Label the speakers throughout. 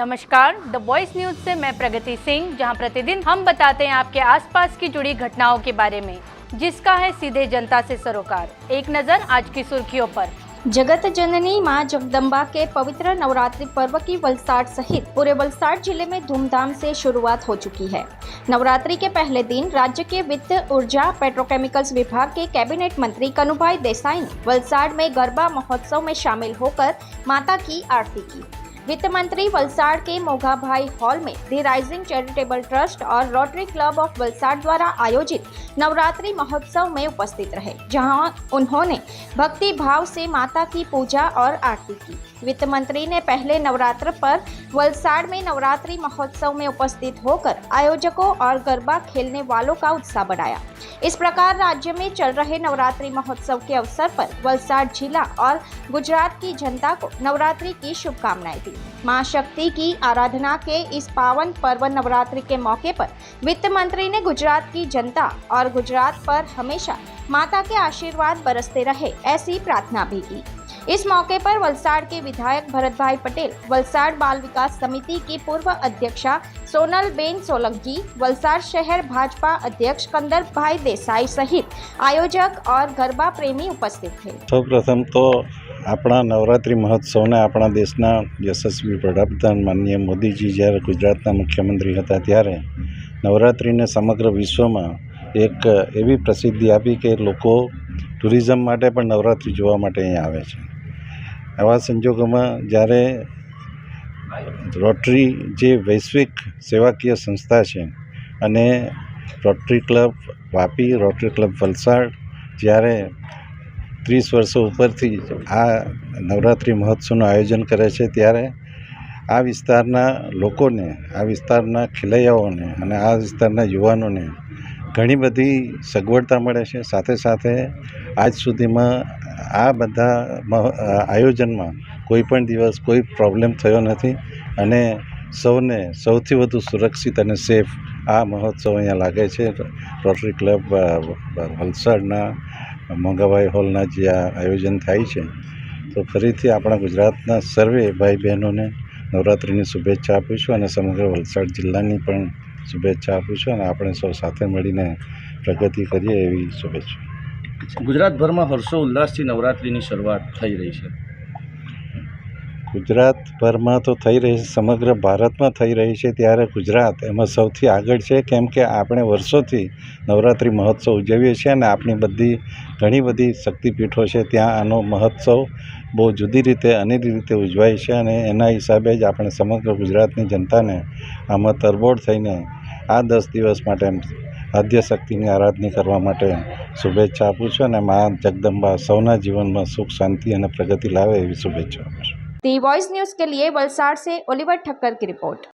Speaker 1: नमस्कार, the voice news से मैं प्रगति सिंह, जहां प्रतिदिन हम बताते हैं आपके आसपास की जुड़ी घटनाओं के बारे में, जिसका है सीधे जनता से सरोकार। एक नजर आज की सुर्खियों पर।
Speaker 2: जगत जननी मां जगदम्बा के पवित्र नवरात्रि पर्व की वलसाड सहित पूरे वलसाड जिले में धूमधाम से शुरुआत हो चुकी है। नवरात्रि के पहले दिन राज्य के वित्त, ऊर्जा, पेट्रोकेमिकल्स विभाग के कैबिनेट मंत्री कनुभाई देसाई ने वलसाड में गरबा महोत्सव में शामिल होकर माता की आरती की। वित्त मंत्री वलसाड के मोगाभाई हॉल में दी राइजिंग चैरिटेबल ट्रस्ट और रोटरी क्लब ऑफ वलसाड द्वारा आयोजित नवरात्रि महोत्सव में उपस्थित रहे, जहां उन्होंने भक्ति भाव से माता की पूजा और आरती की। वित्त मंत्री ने पहले नवरात्र पर वलसाड में नवरात्रि महोत्सव में उपस्थित होकर आयोजकों और गरबा खेलने वालों का उत्साह बढ़ाया। इस प्रकार राज्य में चल रहे नवरात्रि महोत्सव के अवसर पर वलसाड जिला और गुजरात की जनता को नवरात्रि की शुभकामनाएं दी। मां शक्ति की आराधना के इस पावन पर्व नवरात्रि के मौके पर वित्त मंत्री ने गुजरात की जनता और गुजरात पर हमेशा माता के आशीर्वाद बरसते रहे, ऐसी प्रार्थना भी की। इस मौके पर वलसाड के विधायक भरतभाई पटेल, वलसाड बाल विकास समिति की पूर्व अध्यक्षा सोनलबेन सोलंकी, वलसाड शहर भाजपा अध्यक्ष कंदरभाई देसाई सहित आयोजक और गरबा प्रेमी उपस्थित थे।
Speaker 3: સૌપ્રથમ તો આપણા નવરાત્રિ મહોત્સવને આપણા દેશના યશસ્વી વડાપ્રધાન માનનીય મોદીજી જ્યારે ગુજરાતના મુખ્યમંત્રી હતા ત્યારે નવરાત્રિને સમગ્ર વિશ્વમાં એક એવી પ્રસિદ્ધિ આપી કે લોકો ટુરિઝમ માટે પણ નવરાત્રિ જોવા માટે અહીંયા આવે છે। આવા સંજોગોમાં જ્યારે રોટરી જે વૈશ્વિક સેવાકીય સંસ્થા છે અને rotary club Vapi, rotary club Valsad જ્યારે 30 વર્ષો ઉપરથી આ નવરાત્રિ મહોત્સવનું આયોજન કરે છે ત્યારે આ વિસ્તારના લોકોને, આ વિસ્તારના ખેલૈયાઓને અને આ વિસ્તારના યુવાનોને ઘણી બધી સગવડતા મળે છે। સાથે સાથે આજ સુધીમાં આ બધા આયોજનમાં કોઈ પણ દિવસ કોઈ પ્રોબ્લેમ થયો નથી અને સૌને સૌથી વધુ સુરક્ષિત અને સેફ આ મહોત્સવ અહીંયા લાગે છે। રોટરી ક્લબ વલસાડના મોગાભાઈ હોલના જે આ આયોજન થાય છે તો ફરીથી આપણા ગુજરાતના સર્વે ભાઈ બહેનોને નવરાત્રિની શુભેચ્છા આપું છું અને સમગ્ર વલસાડ જિલ્લાની પણ શુભેચ્છા આપું છું અને આપણે સૌ સાથે મળીને પ્રગતિ કરીએ એવી શુભેચ્છા।
Speaker 4: ગુજરાતભરમાં હર્ષો ઉલ્લાસથી નવરાત્રિની શરૂઆત થઈ રહી છે।
Speaker 3: ગુજરાતભરમાં તો થઈ રહી છે, સમગ્ર ભારતમાં થઈ રહી છે, ત્યારે ગુજરાત એમાં સૌથી આગળ છે, કેમ કે આપણે વર્ષોથી નવરાત્રિ મહોત્સવ ઉજવીએ છીએ અને આપણી ઘણી બધી શક્તિપીઠો છે ત્યાં આનો મહોત્સવ બહુ જુદી રીતે અનેરી રીતે ઉજવાય છે અને એના હિસાબે જ આપણે સમગ્ર ગુજરાતની જનતાને આમાં તરબોળ થઈને આ 10 દિવસ માટે આદ્યશક્તિની આરાધના કરવા માટે શુભેચ્છા આપું છું અને મા જગદંબા સૌના જીવનમાં સુખ, શાંતિ અને પ્રગતિ લાવે એવી શુભેચ્છા આપું છું।
Speaker 2: दी वॉइस न्यूज के लिए वलसाड से ओलिवर ठक्कर की रिपोर्ट।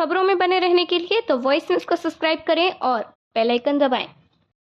Speaker 5: खबरों में बने रहने के लिए तो वॉइस न्यूज को सब्सक्राइब करें और बेल आइकन दबाएं।